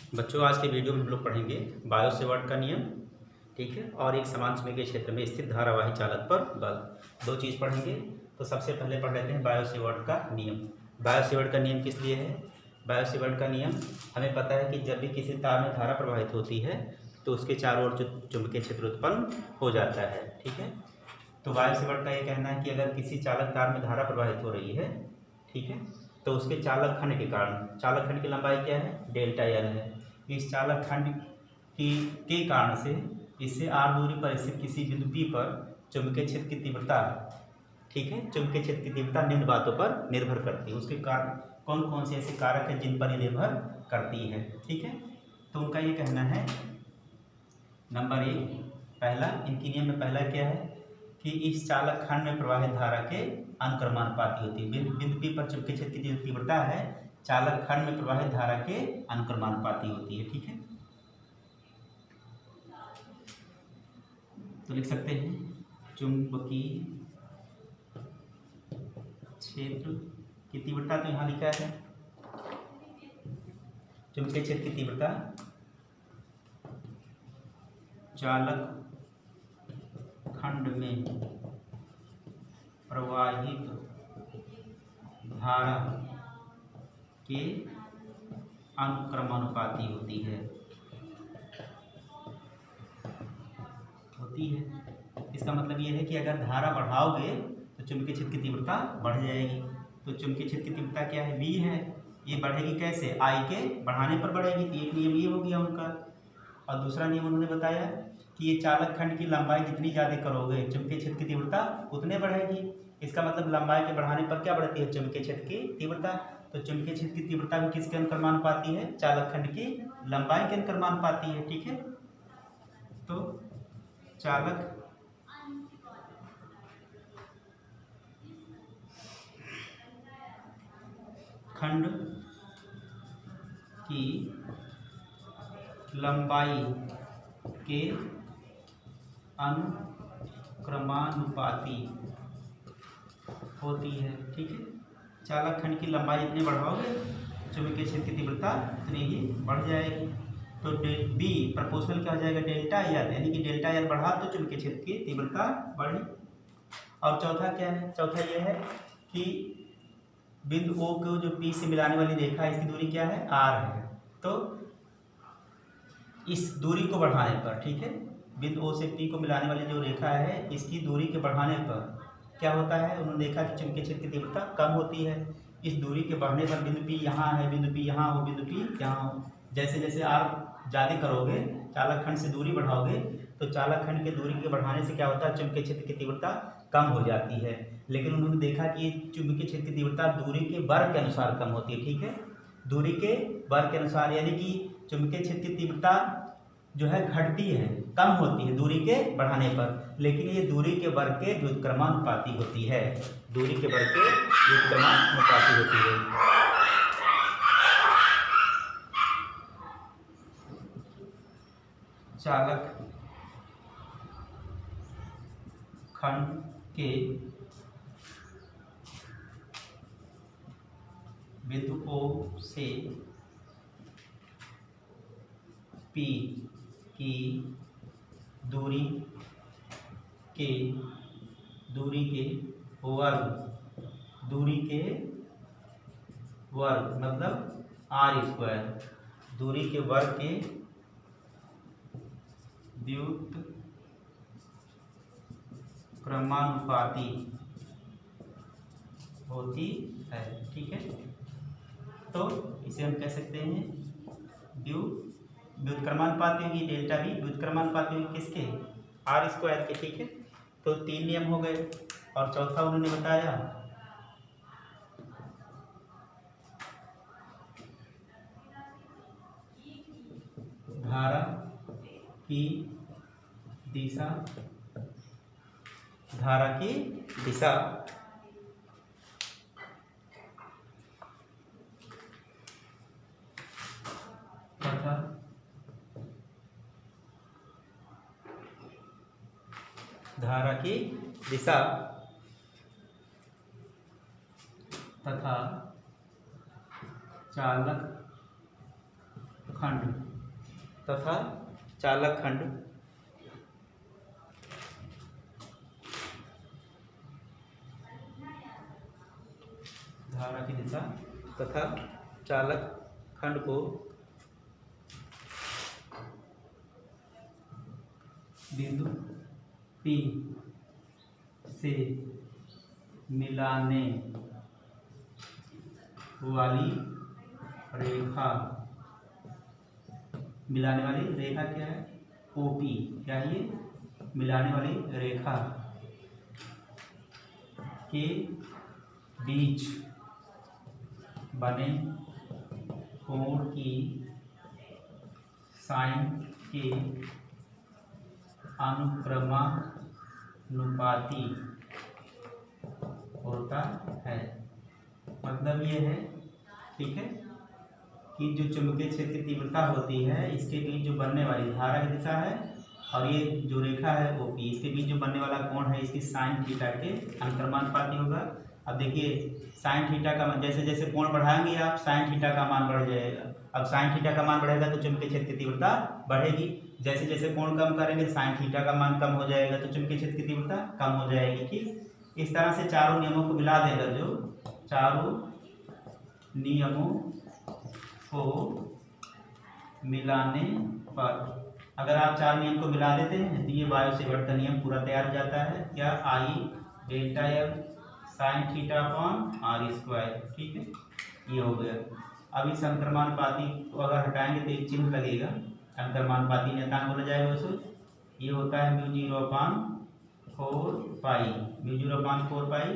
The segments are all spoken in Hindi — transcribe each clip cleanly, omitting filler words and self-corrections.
बच्चों, आज के वीडियो में हम लोग पढ़ेंगे बायो सेवर्ट का नियम, ठीक है, और एक समान चुंबकीय क्षेत्र में स्थित धारावाही चालक पर बल। दो चीज़ पढ़ेंगे। तो सबसे पहले पढ़ लेते हैं बायो सेवर्ट का नियम। बायो सेवर्ट का नियम किस लिए है? बायो सेवर्ट का नियम हमें पता है कि जब भी किसी तार में धारा प्रवाहित होती है तो उसके चारों ओर चुंबकीय क्षेत्र उत्पन्न हो जाता है, ठीक है। तो बायो सेवर्ट का ये कहना है कि अगर किसी चालक तार में धारा प्रवाहित हो रही है, ठीक है, तो उसके चालक खंड के कारण, चालक खंड की लंबाई क्या है? डेल्टा एल है। इस चालक खंड के कारण से इससे आर दूरी पर स्थित किसी बिंदु P पर चुंबकीय क्षेत्र की तीव्रता, ठीक है, चुंबकीय क्षेत्र की तीव्रता निम्न बातों पर निर्भर करती है। उसके कारण कौन कौन से ऐसे कारक हैं जिन पर ये निर्भर करती है, ठीक है। तो उनका ये कहना है, नंबर 1, पहला इनकी नियम में पहला क्या है कि इस चालक खंड में प्रवाहित धारा के अनुक्रमानुपाती होती है। बिंदु P पर चुंबकीय क्षेत्र की जो तीव्रता है चालक खंड में प्रवाहित धारा के अनुक्रमानुपाती होती है, ठीक है। तो लिख सकते हैं चुंबकीय क्षेत्र की तीव्रता, तो यहाँ लिखा है चुंबकीय क्षेत्र की तीव्रता चालक खंड में प्रवाहित धारा के अनुक्रमानुपाती होती है। इसका मतलब ये है कि अगर धारा बढ़ाओगे तो चुंबकीय क्षेत्र की तीव्रता बढ़ जाएगी। तो चुंबकीय क्षेत्र की तीव्रता क्या है? V है। ये बढ़ेगी कैसे? I के बढ़ाने पर बढ़ेगी। तो एक नियम ये हो गया उनका। और दूसरा नियम उन्होंने बताया कि ये चालक खंड की लंबाई जितनी ज़्यादा करोगे चुंबकीय क्षेत्र की तीव्रता उतने बढ़ेगी। इसका मतलब लंबाई के बढ़ाने पर क्या बढ़ती है? चुंबकीय क्षेत्र की तीव्रता। तो चुंबकीय क्षेत्र की तीव्रता भी किसके अनुक्रमानुपाती है? चालक खंड की लंबाई के अनुक्रमानुपाती है, ठीक है। तो चालक खंड की लंबाई के अनुक्रमानुपाती होती है, ठीक है। चालक खंड की लंबाई जितनी बढ़ाओगे चुंबकीय क्षेत्र की तीव्रता उतनी ही बढ़ जाएगी। तो बी प्रोपोर्शनल क्या हो जाएगा? डेल्टा एल, यानी कि डेल्टा एल बढ़ा तो चुंबकीय क्षेत्र की तीव्रता बढ़ी। और चौथा क्या है? चौथा यह है कि बिंदु O को जो P से मिलाने वाली रेखा है इसकी दूरी क्या है? R है। तो इस दूरी को बढ़ाने पर, ठीक है, बिंदु O से P को मिलाने वाली जो रेखा है इसकी दूरी के बढ़ाने पर क्या होता है? उन्होंने देखा कि चुंबकीय क्षेत्र की तीव्रता कम होती है। इस दूरी के बढ़ने पर बिंदु P यहाँ है, बिंदु P यहाँ हो, बिंदु P यहाँ हो, जैसे जैसे R ज़्यादा करोगे, चालक खंड से दूरी बढ़ाओगे, तो चालक खंड के दूरी के बढ़ाने से क्या होता है? चुंबकीय क्षेत्र की तीव्रता कम हो जाती है। लेकिन उन्होंने देखा कि चुंबकीय क्षेत्र की तीव्रता दूरी के वर्ग के अनुसार कम होती है, ठीक है, दूरी के वर्ग के अनुसार, यानी कि चुंबकीय क्षेत्र की तीव्रता जो है घटती है, कम होती है दूरी के बढ़ाने पर, लेकिन ये दूरी के वर्ग के व्युत्क्रमानुपाती होती है। दूरी के वर्ग के व्युत्क्रमानुपाती होती है। चालक खंड के बिंदु O से P की दूरी के वर्ग मतलब R², दूरी के वर्ग के व्युत्क्रमानुपाती होती है, ठीक है। तो इसे हम कह सकते हैं व्युत्क्रमानुपाती होगी डेल्टा V, व्युत्क्रमानुपाती होगी किसके? R² के, ठीक है। तो 3 नियम हो गए। और चौथा उन्होंने बताया धारा की दिशा तथा धारा की दिशा तथा चालक खंड तथा चालक खंड धारा की दिशा तथा चालक खंड को बिंदु P से मिलाने वाली रेखा, मिलाने वाली रेखा क्या है? OP, क्या है ये? मिलाने वाली रेखा के बीच बने कोण की साइन के अनुक्रमानुपाती होता है। मतलब ये है, ठीक है, कि जो चुंबकीय क्षेत्र की तीव्रता होती है इसके बीच जो बनने वाली धारा की दिशा है और ये जो रेखा है OP, इसके बीच जो बनने वाला कोण है इसकी साइन थीटा के अनुक्रमानुपाती होगा। अब देखिए साइन थीटा का मान, जैसे जैसे कोण बढ़ाएंगे आप साइन थीटा का मान बढ़ जाएगा। अब साइन थीटा का मान बढ़ेगा तो चुंबकीय क्षेत्र की तीव्रता बढ़ेगी। जैसे जैसे कोण कम करेंगे साइन थीटा का मान कम हो जाएगा तो चुंबकीय क्षेत्र की तीव्रता कम हो जाएगी। ठीक, इस तरह से चारों नियमों को मिला देगा, जो चारों नियमों को मिलाने पर, अगर आप चार नियम को मिला देते हैं तो ये बायो सेवर्ट का नियम पूरा तैयार हो जाता है। क्या? I delta L sine theta upon R square. ठीक है, ये हो गया। अब इस अंतर्मानुपाती को अगर हटाएंगे तो एक चिन्ह लगेगा, अंतर्मानुपाती नियतांक बोला जाएगा उसे। ये होता है μ0/4 पाई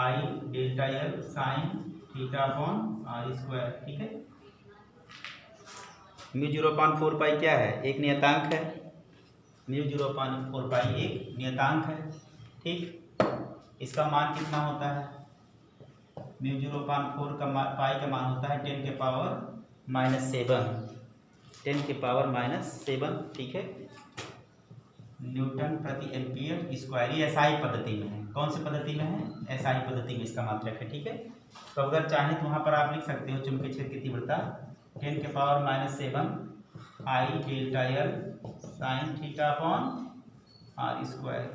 I delta L sine theta upon R square. ठीक है, μ0/4 पाई क्या है? एक नियतांक है। μ0/4 पाई एक नियतांक है। ठीक, इसका मान कितना होता है? μ0/4 का पाई का मान होता है 10⁻⁻7 10⁻⁷। ठीक है, न्यूटन प्रति एम्पियर स्क्वायर। ये SI पद्धति में है। कौन सी पद्धति में है? SI पद्धति में इसका मात्रक है। ठीक है, तो अगर चाहें तो वहाँ पर आप लिख सकते हो चुंबकीय क्षेत्र की तीव्रता 10⁻⁷ I delta L sine theta upon R square.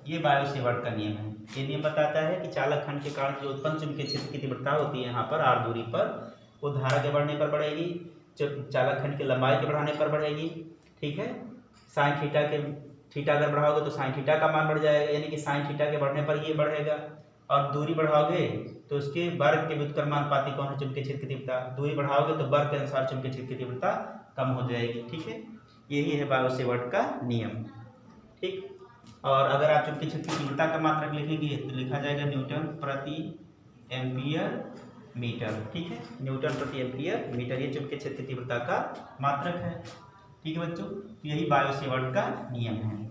ये बायो सेवर्ट का नियम है। ये नियम बताता है कि चालक खंड के कारण जो उत्पन्न चुंबकीय क्षेत्र की तीव्रता होती है यहाँ पर R दूरी पर, वो धारा के बढ़ने पर बढ़ेगी, चालक खंड की लंबाई के बढ़ाने पर बढ़ेगी। ठीक है, साइन थीटा अगर बढ़ाओगे तो साइन थीटा का मान बढ़ जाएगा, यानी कि साइन थीटा के बढ़ने पर ये बढ़ेगा। और दूरी बढ़ाओगे तो उसके वर्ग के व्युत्क्रमानुपाती कौन है? चुंबकीय क्षेत्र की तीव्रता। दूरी बढ़ाओगे तो वर्ग के अनुसार चुंबकीय क्षेत्र की तीव्रता कम हो जाएगी। ठीक है, यही है बायो सेवर्ट का नियम। ठीक, और अगर आप चुंबकीय क्षेत्र की तीव्रता का मात्रक लिखेंगे तो लिखा जाएगा न्यूटन प्रति एम्पियर मीटर। ठीक है, न्यूटन प्रति एम्पियर मीटर, ये चुंबकीय क्षेत्र की तीव्रता का मात्रक है। ठीक है बच्चों, तो यही बायो सेवर्ट का नियम है।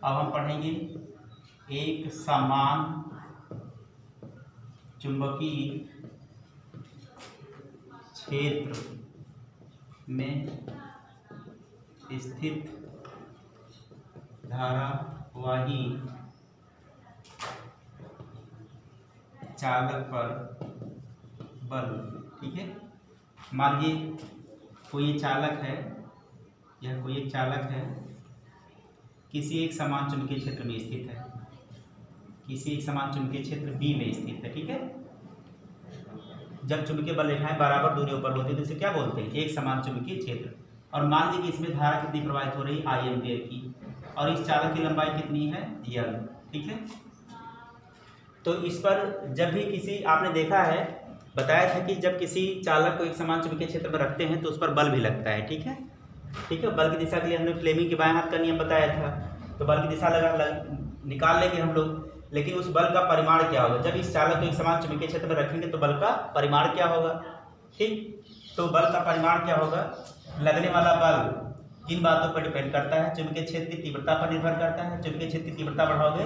अब हम पढ़ेंगे एक समान चुंबकीय क्षेत्र में स्थित धारावाही चालक पर बल। ठीक है, मान लीजिए कोई चालक है, यह कोई एक चालक है, किसी एक समान चुंबकीय क्षेत्र में स्थित है, किसी एक समान चुंबकीय क्षेत्र B में स्थित है। ठीक है, जब चुंबकीय बल रेखाएं बराबर दूरियों पर होती है तो इसे क्या बोलते हैं? एक समान चुंबकीय क्षेत्र। और मान लीजिए कि इसमें धारा कितनी प्रवाहित हो रही है? I एम्पियर की, और इस चालक की लंबाई कितनी है? L। ठीक है, तो इस पर जब भी किसी, आपने देखा है, बताया था कि जब किसी चालक को एक समान चुंबकीय क्षेत्र में रखते हैं तो उस पर बल भी लगता है। ठीक है, ठीक है, बल की दिशा के लिए हमने फ्लेमिंग के बाएं हाथ का नियम बताया था। तो बल की दिशा निकाल लेंगे हम लोग, लेकिन उस बल का परिमाण क्या होगा? जब इस चालक को एक समान चुंबकीय क्षेत्र में रखेंगे तो बल का परिमाण क्या होगा? ठीक, तो बल का परिमाण क्या होगा? लगने वाला बल किन बातों पर डिपेंड करता है? चुंबकीय क्षेत्र की तीव्रता पर निर्भर करता है। चुंबकीय क्षेत्र की तीव्रता बढ़ाओगे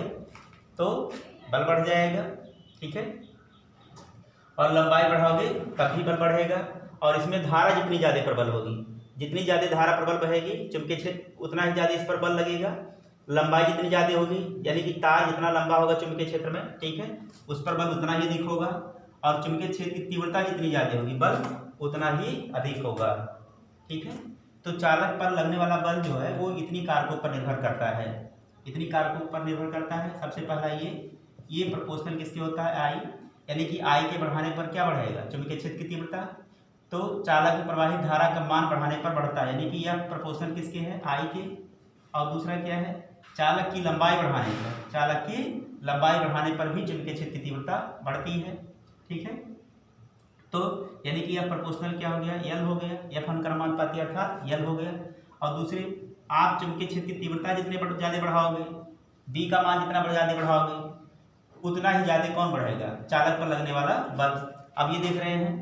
तो बल बढ़ जाएगा। ठीक है, और लंबाई बढ़ाओगे तब भी बल बढ़ेगा। और इसमें धारा जितनी ज़्यादा प्रबल होगी, जितनी ज़्यादा धारा प्रबल बहेगी चुंबकीय क्षेत्र, उतना ही ज़्यादा इस पर बल लगेगा। लंबाई जितनी ज़्यादा होगी, यानी कि तार जितना लंबा होगा चुंबकीय क्षेत्र में, ठीक है, उस पर बल उतना ही अधिक होगा। और चुंबकीय क्षेत्र की तीव्रता जितनी ज़्यादा होगी, बल उतना ही अधिक होगा, ठीक है। तो चालक पर लगने वाला बल जो है वो इतनी कारकों पर निर्भर करता है, इतनी कारकों पर निर्भर करता है। सबसे पहला ये प्रोपोर्शनल किसके होता है, आई, यानी कि आई के बढ़ाने पर क्या बढ़ेगा, चुंबकीय क्षेत्र की तीव्रता। तो चालक में प्रवाहित धारा का मान बढ़ाने पर बढ़ता है, यानी कि यह प्रोपोर्शनल किसके है, आई के। और दूसरा क्या है, चालक की लंबाई बढ़ाने पर, चालक की लंबाई बढ़ाने पर भी चुंबकीय क्षेत्र की तीव्रता बढ़ती है, ठीक है। तो यानी कि यह प्रोपोर्शनल क्या हो गया, यल हो गया, एफ अनुक्रमानुपाती अर्थात यल हो गया। और दूसरे, आप चुंबकीय क्षेत्र की तीव्रता जितने ज़्यादा बढ़ाओगे, बी का मान जितना ज़्यादा बढ़ाओगे, उतना ही ज़्यादा कौन बढ़ेगा, चालक पर लगने वाला बल। अब ये देख रहे हैं,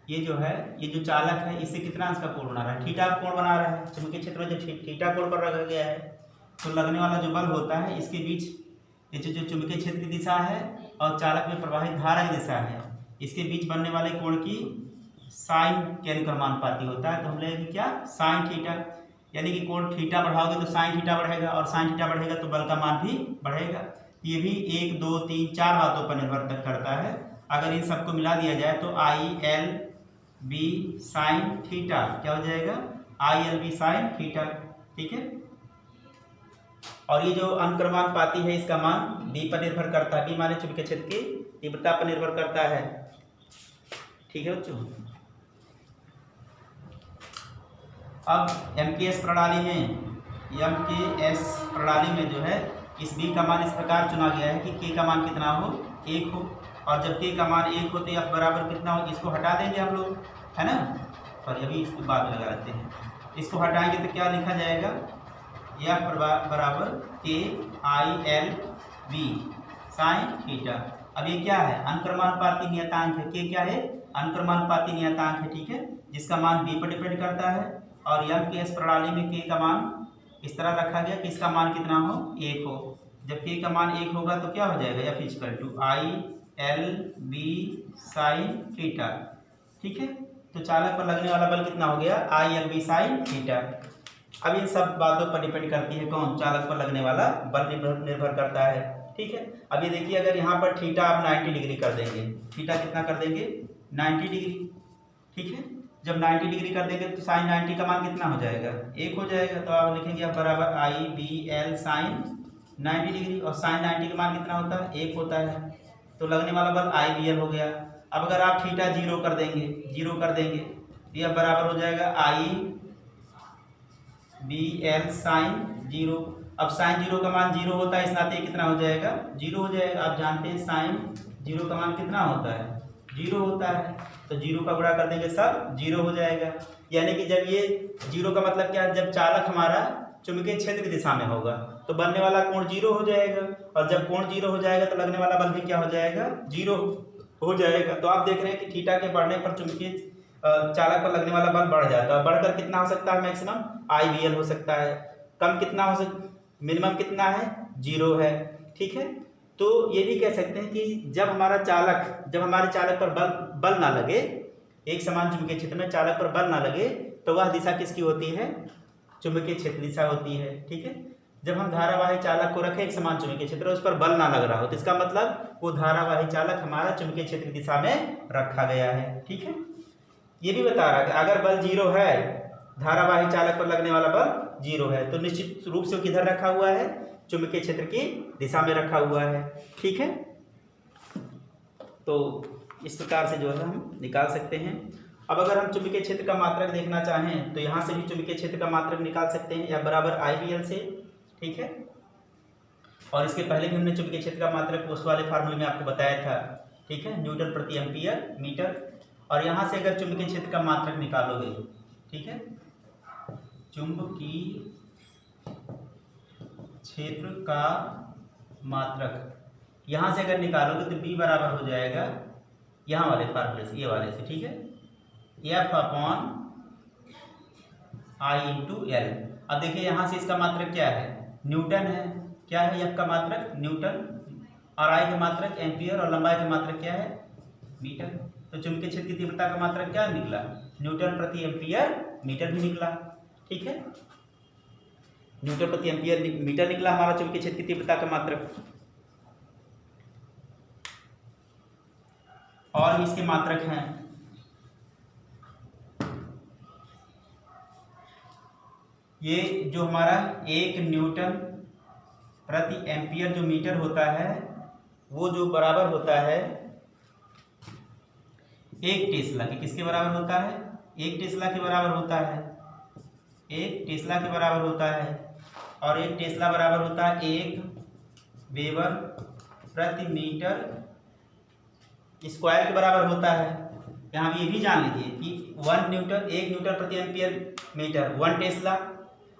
ये जो है, ये जो चालक है इससे कितना अंश का कोण बना रहा है, थीटा कोण बना रहा है। चुंबकीय क्षेत्र में जब थीटा कोण पर रखा गया है तो लगने वाला जो बल होता है इसके बीच, ये जो चुंबकीय क्षेत्र की दिशा है और चालक में प्रवाहित धारा की दिशा है, इसके बीच बनने वाले कोण की साइन के अनुक्रमानुपाती होता है। तो हम लेंगे क्या, साइन थीटा, यानी कि कोण थीटा बढ़ाओगे तो साइन थीटा बढ़ेगा, और साइन थीटा बढ़ेगा तो बल का मान भी बढ़ेगा। ये भी 1 2 3 4 बातों पर निर्भर करता है। अगर इन सबको मिला दिया जाए तो I L B sine theta क्या हो जाएगा, I L B sine theta, ठीक है। और ये जो अनुक्रमानुपाती है इसका मान बी पर निर्भर करता है, बी माने चुंबकीय क्षेत्र की तीव्रता पर निर्भर करता है, ठीक है बच्चों। अब एमकेएस प्रणाली में, एमकेएस प्रणाली में जो है इस बी का मान इस प्रकार चुना गया है कि के का मान कितना हो, 1 हो। और जब के का मान 1 हो तो एफ बराबर कितना हो, इसको हटा देंगे हम लोग, है ना, और अभी इसको बाद में लगा लेते हैं। इसको हटाएंगे तो क्या लिखा जाएगा, एफ बराबर के I L B sine theta. अब ये क्या है, अनुक्रमानुपाती नियतांक है, के क्या है, अनुक्रमानुपाती नियतांक है, ठीक है, जिसका मान बी पर डिपेंड करता है। और एमकेएस प्रणाली में के का मान इस तरह रखा गया कि इसका मान कितना हो, 1 हो। जब के का मान 1 होगा तो क्या हो जाएगा, F equal to I L B sine theta, ठीक है। तो चालक पर लगने वाला बल कितना हो गया, I L B sine theta. अब इन सब बातों पर डिपेंड करती है कौन, चालक पर लगने वाला बल निर्भर करता है, ठीक है। अब ये देखिए, अगर यहाँ पर थीटा आप 90 डिग्री कर देंगे, थीटा कितना कर देंगे, 90 डिग्री, ठीक है। जब 90 डिग्री कर देंगे तो साइन 90 का मान कितना हो जाएगा, 1 हो जाएगा। तो आप लिखेंगे आप बराबर आई बी एल साइन 90 डिग्री, और साइन 90 का मान कितना होता है, 1 होता है। तो लगने वाला बल आई बी एल हो गया। अब अगर आप थीटा 0 कर देंगे, 0 कर देंगे तो यह बराबर हो जाएगा आई बी एल साइन 0। अब साइन 0 का मान 0 होता है, इस नाते कितना हो जाएगा, 0 हो जाएगा। आप जानते हैं साइन 0 का मान कितना होता है, 0 होता है। तो 0 का गुणा कर देंगे सब 0 हो जाएगा। यानी कि जब ये 0 का मतलब क्या है, जब चालक हमारा चुंबकीय क्षेत्र की दिशा में होगा तो बनने वाला कोण 0 हो जाएगा, और जब कोण 0 हो जाएगा तो लगने वाला बल भी क्या हो जाएगा, 0 हो जाएगा। तो आप देख रहे हैं कि थीटा के बढ़ने पर चुंबकीय चालक पर लगने वाला बल बढ़ जाता है। बढ़कर कितना हो सकता है, मैक्सिमम आई बी एल हो सकता है। कम कितना हो सकता, मिनिमम कितना है, 0 है, ठीक है। तो ये भी कह सकते हैं कि जब हमारे चालक पर बल ना लगे, एक समान चुंबकीय क्षेत्र में चालक पर बल ना लगे, तो वह दिशा किसकी होती है, चुंबकीय क्षेत्र दिशा होती है, ठीक है। जब हम धारावाही चालक को रखें एक समान चुंबकीय क्षेत्र, उस पर बल ना लग रहा हो, तो इसका मतलब वो धारावाही चालक हमारा चुंबकीय क्षेत्र की दिशा में रखा गया है, ठीक है। ये भी बता रहा है कि अगर बल 0 है, धारावाही चालक पर लगने वाला बल 0 है, तो निश्चित रूप से किधर रखा हुआ है, चुंबकीय क्षेत्र की दिशा में रखा हुआ है, ठीक है। तो इस प्रकार से जो है हम निकाल सकते हैं। अब अगर हम चुंबकीय क्षेत्र का मात्रक देखना चाहें तो यहाँ से भी चुंबकीय क्षेत्र का मात्रक निकाल सकते हैं, या बराबर आई बी एल से, ठीक है। और इसके पहले भी हमने चुंबकीय क्षेत्र का मात्रक उस वाले फार्मूले में आपको बताया था, ठीक है, न्यूटन प्रति एम्पियर मीटर। और यहाँ से अगर चुंबकीय क्षेत्र का मात्रक निकालोगे, ठीक है, चुंबकीय क्षेत्र का मात्रक यहाँ से अगर निकालोगे तो B बराबर हो जाएगा यहाँ वाले फार्मूले से, ये वाले से, ठीक है, F upon I into L. अब देखिए यहाँ से इसका मात्रक क्या है, न्यूटन है, क्या है F का मात्रक न्यूटन, और I का मात्रक एम्पियर, और लंबाई का मात्रक क्या है, मीटर। तो चुंबकीय क्षेत्र की तीव्रता का मात्रक क्या निकला, न्यूटन प्रति एम्पियर मीटर भी निकला, ठीक है। न्यूटन प्रति एम्पियर मीटर निकला हमारा चुंबकीय क्षेत्र की तीव्रता का मात्रक। और इसके मात्रक हैं ये जो हमारा 1 न्यूटन प्रति एम्पियर जो मीटर होता है वो जो बराबर होता है 1 टेस्ला के, किसके बराबर होता है? 1 टेस्ला के बराबर होता है, 1 टेस्ला के बराबर होता है। और 1 टेस्ला बराबर होता है 1 वेबर प्रति मीटर स्क्वायर के बराबर होता है। यहाँ ये भी जान लीजिए कि 1 न्यूटन प्रति एम्पियर मीटर 1 टेस्ला,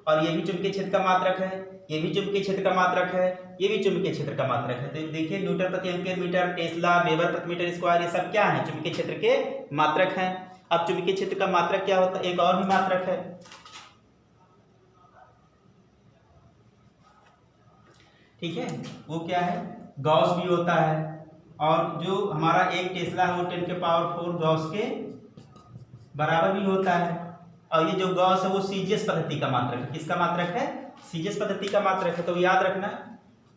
और ये भी चुंबकीय क्षेत्र का मात्रक है, ये भी चुंबकीय क्षेत्र का मात्रक है, ये भी चुंबकीय क्षेत्र का मात्रक है। तो देखिए न्यूटन प्रति एम्पियर मीटर, टेस्ला, वेबर प्रति मीटर स्क्वायर, ये सब क्या है? चुंबकीय क्षेत्र के मात्रक हैं। अब चुंबकीय क्षेत्र का मात्रक क्या होता है? एक और भी मात्रक है, ठीक है, वो क्या है? गॉस भी होता है। और जो हमारा 1 टेस्ला है वो 10 के पावर 4 गॉस के बराबर भी होता है। और ये जो गॉस है वो सीजीएस पद्धति का मात्रक है। किसका मात्रक है? सीजीएस पद्धति का मात्रक है। तो याद रखना,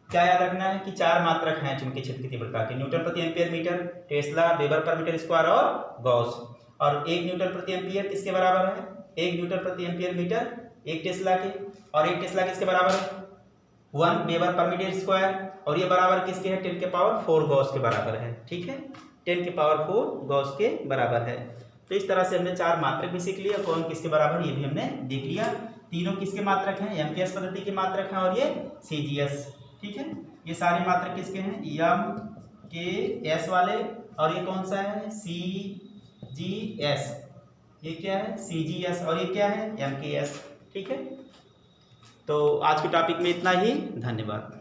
क्या याद रखना है कि 4 मात्रक हैं चुंबकीय क्षेत्र की तीव्रता के, न्यूटन प्रति ampere metre, tesla, weber per metre square और गॉस। और 1 न्यूटन प्रति एम्पियर किसके बराबर है? 1 न्यूटन प्रति एम्पियर मीटर 1 टेस्ला के, और 1 टेस्ला किसके बराबर है? 1 वेबर पर मीटर स्क्वायर। और ये बराबर किसके है? 10 के पावर 4 गॉस के बराबर है, ठीक है, 10 के पावर 4 गॉस के बराबर है। तो इस तरह से हमने 4 मात्रक भी सीख लिया, कौन किसके बराबर ये भी हमने देख लिया। तीनों किसके मात्रक हैं? एमकेएस पद्धति के मात्रक हैं, और ये सीजीएस, ठीक है। ये सारे मात्रक किसके हैं? एम के एस वाले, और ये कौन सा है? सीजीएस, ये क्या है? सीजीएस, और ये क्या है? एमकेएस, ठीक है। तो आज के टॉपिक में इतना ही, धन्यवाद।